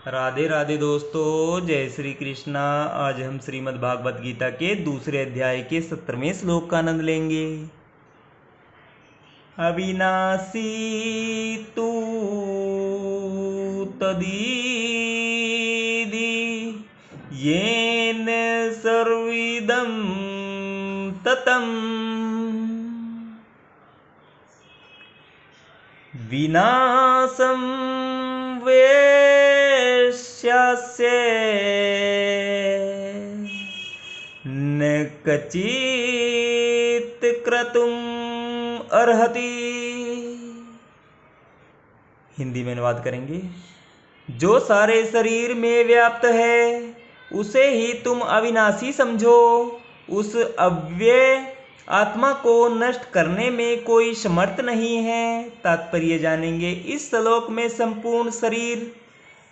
राधे राधे दोस्तों, जय श्री कृष्णा। आज हम श्रीमद् भागवत गीता के दूसरे अध्याय के 17वें श्लोक का आनंद लेंगे। अविनाशी तू तदीदि येन सर्विदं ततं विनाशं वेश्यस्य न कचित् क्रतुम् अर्हति। हिंदी में अनुवाद करेंगे। जो सारे शरीर में व्याप्त है उसे ही तुम अविनाशी समझो। उस अव्यय आत्मा को नष्ट करने में कोई समर्थ नहीं है। तात्पर्य जानेंगे। इस श्लोक में संपूर्ण शरीर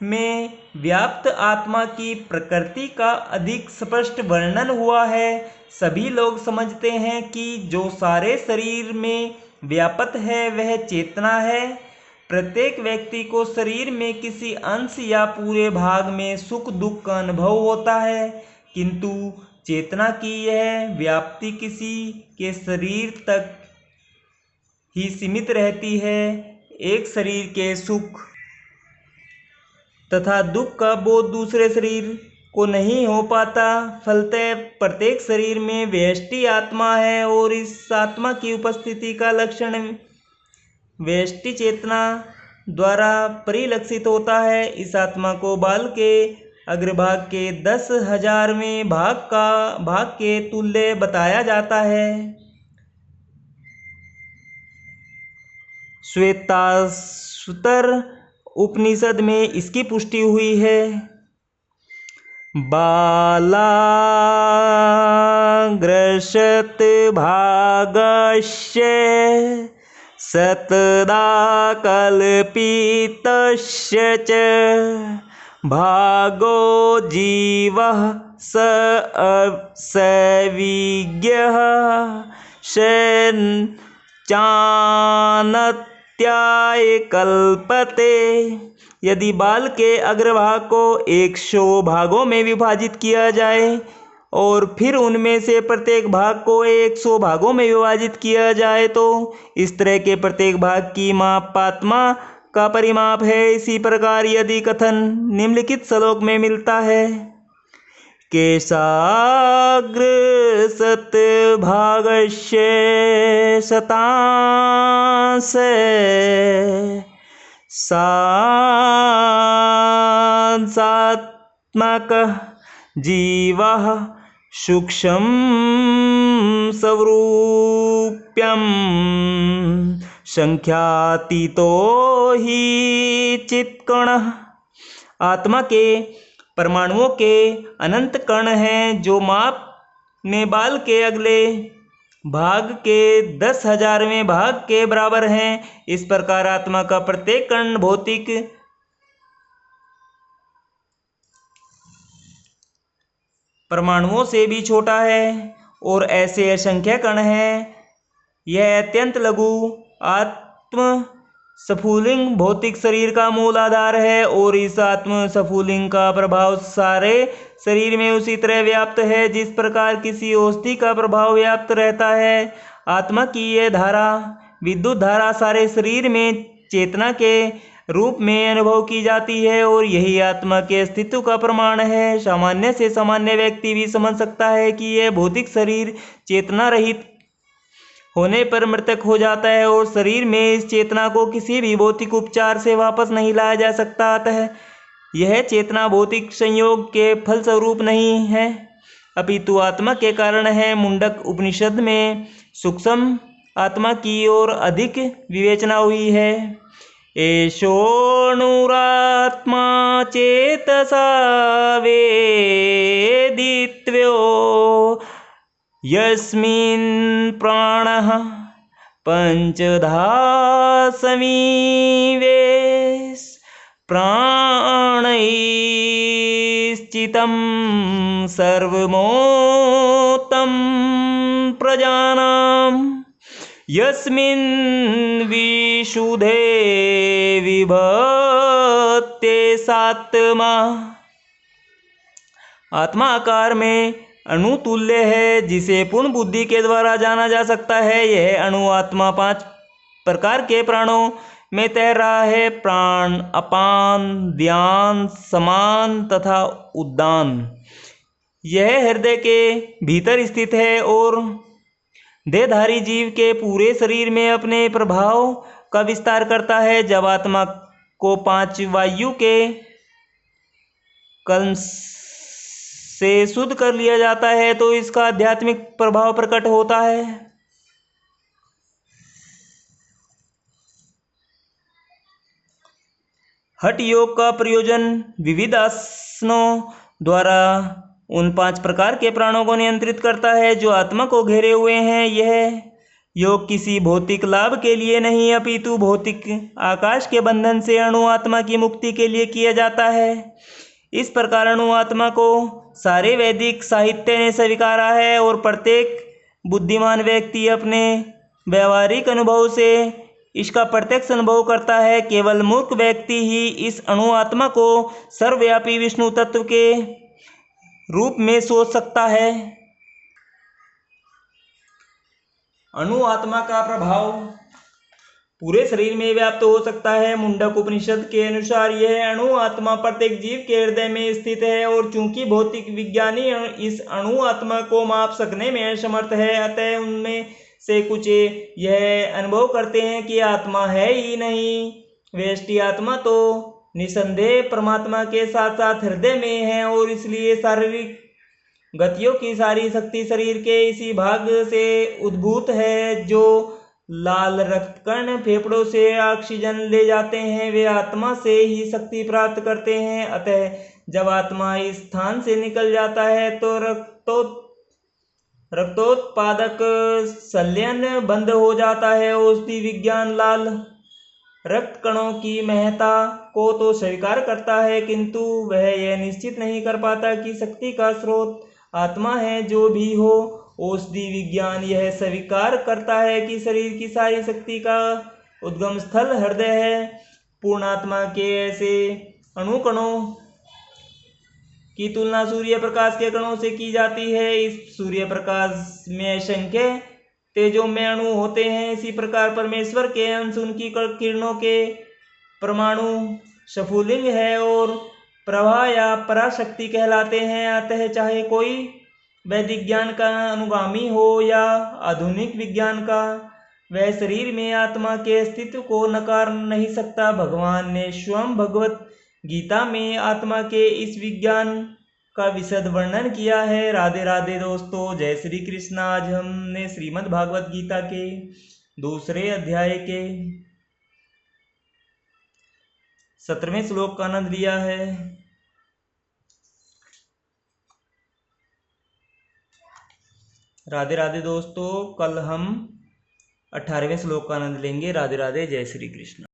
में व्याप्त आत्मा की प्रकृति का अधिक स्पष्ट वर्णन हुआ है। सभी लोग समझते हैं कि जो सारे शरीर में व्याप्त है वह चेतना है। प्रत्येक व्यक्ति को शरीर में किसी अंश या पूरे भाग में सुख दुख का अनुभव होता है, किंतु चेतना की यह व्याप्ति किसी के शरीर तक ही सीमित रहती है। एक शरीर के सुख तथा दुख का बोध दूसरे शरीर को नहीं हो पाता। फलतः प्रत्येक शरीर में व्यष्टि आत्मा है और इस आत्मा की उपस्थिति का लक्षण व्यष्टि चेतना द्वारा परिलक्षित होता है। इस आत्मा को बाल के अग्रभाग के 10,000वें भाग के तुल्य बताया जाता है। श्वेताश्वतर उपनिषद में इसकी पुष्टि हुई है। बालाग्रशत भागस्य सतदा कल्पितस्य च भागो जीवः सविज्ञः चानत्याय कल्पते। यदि बाल के अग्रभाग को 100 भागों में विभाजित किया जाए और फिर उनमें से प्रत्येक भाग को 100 भागों में विभाजित किया जाए तो इस तरह के प्रत्येक भाग की माप आत्मा का परिमाप है। इसी प्रकार यदि कथन निम्नलिखित श्लोक में मिलता है, केशाग्र सत भागस्य शतांश सांसात्मकः जीवः सूक्ष्मं स्वरूप्यं संख्यातीतो हि चित्कणः। आत्मा के परमाणुओं के अनंत कण हैं जो माप में बाल के अगले भाग के 10,000वें भाग के बराबर हैं। इस प्रकार आत्मा का प्रत्येक कण भौतिक परमाणुओं से भी छोटा है और ऐसे असंख्य कण हैं। यह अत्यंत लघु आत्म स्फुलिंग भौतिक शरीर का मूल आधार है और इस आत्म स्फुलिंग का प्रभाव सारे शरीर में उसी तरह व्याप्त है जिस प्रकार किसी औषधि का प्रभाव व्याप्त रहता है। आत्मा की यह धारा, विद्युत धारा, सारे शरीर में चेतना के रूप में अनुभव की जाती है और यही आत्मा के अस्तित्व का प्रमाण है। सामान्य से सामान्य व्यक्ति भी समझ सकता है कि यह भौतिक शरीर चेतना रहित होने पर मृतक हो जाता है और शरीर में इस चेतना को किसी भी भौतिक उपचार से वापस नहीं लाया जा सकता। अतः यह चेतना भौतिक संयोग के फलस्वरूप नहीं है अपितु आत्मा के कारण है। मुंडक उपनिषद में सूक्ष्म आत्मा की ओर अधिक विवेचना हुई है। एषोऽणुरात्मा चेतसा वेदित्व्यो यस्मिन् प्राणः पंचधा समीवेश प्राणैश्चितं सर्वमोतं प्रजानाम् यस्मिन् विशुद्धे विभक्तये प्रत्येसात्मा आत्मा आकार में अणुतुल्य है, जिसे पूर्ण बुद्धि के द्वारा जाना जा सकता है। यह अणु आत्मा 5 प्रकार के प्राणों में तैर रहा है: प्राण, अपान, ध्यान, समान तथा उद्दान। यह हृदय के भीतर स्थित है और देहधारी जीव के पूरे शरीर में अपने प्रभाव का विस्तार करता है। जब आत्मा को 5 वायु के कल्म से शुद्ध कर लिया जाता है तो इसका आध्यात्मिक प्रभाव प्रकट होता है। हठ योग का प्रयोजन विविध आसनों द्वारा उन 5 प्रकार के प्राणों को नियंत्रित करता है जो आत्मा को घेरे हुए हैं। यह योग किसी भौतिक लाभ के लिए नहीं, अपितु भौतिक आकाश के बंधन से अणु आत्मा की मुक्ति के लिए किया जाता है। इस प्रकार अणु आत्मा को सारे वैदिक साहित्य ने स्वीकारा है और प्रत्येक बुद्धिमान व्यक्ति अपने व्यवहारिक अनुभव से इसका प्रत्यक्ष अनुभव करता है। केवल मूर्ख व्यक्ति ही इस अणु आत्मा को सर्वव्यापी विष्णु तत्व के रूप में सोच सकता है। अणु आत्मा का प्रभाव पूरे शरीर में व्याप्त हो सकता है। मुंडक उपनिषद के अनुसार यह अणु आत्मा प्रत्येक जीव के हृदय में स्थित है और चूंकि भौतिक विज्ञानी इस अणु आत्मा को माप सकने में असमर्थ है, अतः उनमें से कुछ यह अनुभव करते हैं कि आत्मा है ही नहीं। व्यष्टि आत्मा तो निसंदेह परमात्मा के साथ साथ हृदय में है और इसलिए शारीरिक गतियों की सारी शक्ति शरीर के इसी भाग से उद्भूत है। जो लाल रक्त कण फेफड़ों से ऑक्सीजन ले जाते हैं वे आत्मा से ही शक्ति प्राप्त करते हैं। अतः जब आत्मा इस स्थान से निकल जाता है तो रक्तोत्पादक संलयन बंद हो जाता है। औषधि विज्ञान लाल रक्त कणों की महत्ता को तो स्वीकार करता है, किंतु वह यह निश्चित नहीं कर पाता कि शक्ति का स्रोत आत्मा है। जो भी हो, औषधि विज्ञान यह स्वीकार करता है कि शरीर की सारी शक्ति का उद्गम स्थल हृदय है। पूर्ण आत्मा के ऐसे अणुकणों की तुलना सूर्य प्रकाश के कणों से की जाती है। इस सूर्य प्रकाश में असंख्य तेजोमय अणु होते हैं। इसी प्रकार परमेश्वर के अंश उनकी किरणों के परमाणु स्फुलिंग है और प्रभा या पराशक्ति कहलाते हैं। अतः चाहे कोई वैदिक ज्ञान का अनुगामी हो या आधुनिक विज्ञान का, वह शरीर में आत्मा के अस्तित्व को नकार नहीं सकता। भगवान ने स्वयं भगवत गीता में आत्मा के इस विज्ञान का विशद वर्णन किया है। राधे राधे दोस्तों, जय श्री कृष्ण। आज हमने श्रीमद् भागवत गीता के 2 अध्याय के 17वें श्लोक का आनंद लिया है। राधे राधे दोस्तों, कल हम 18वें श्लोक का आनंद लेंगे। राधे राधे, जय श्री कृष्ण।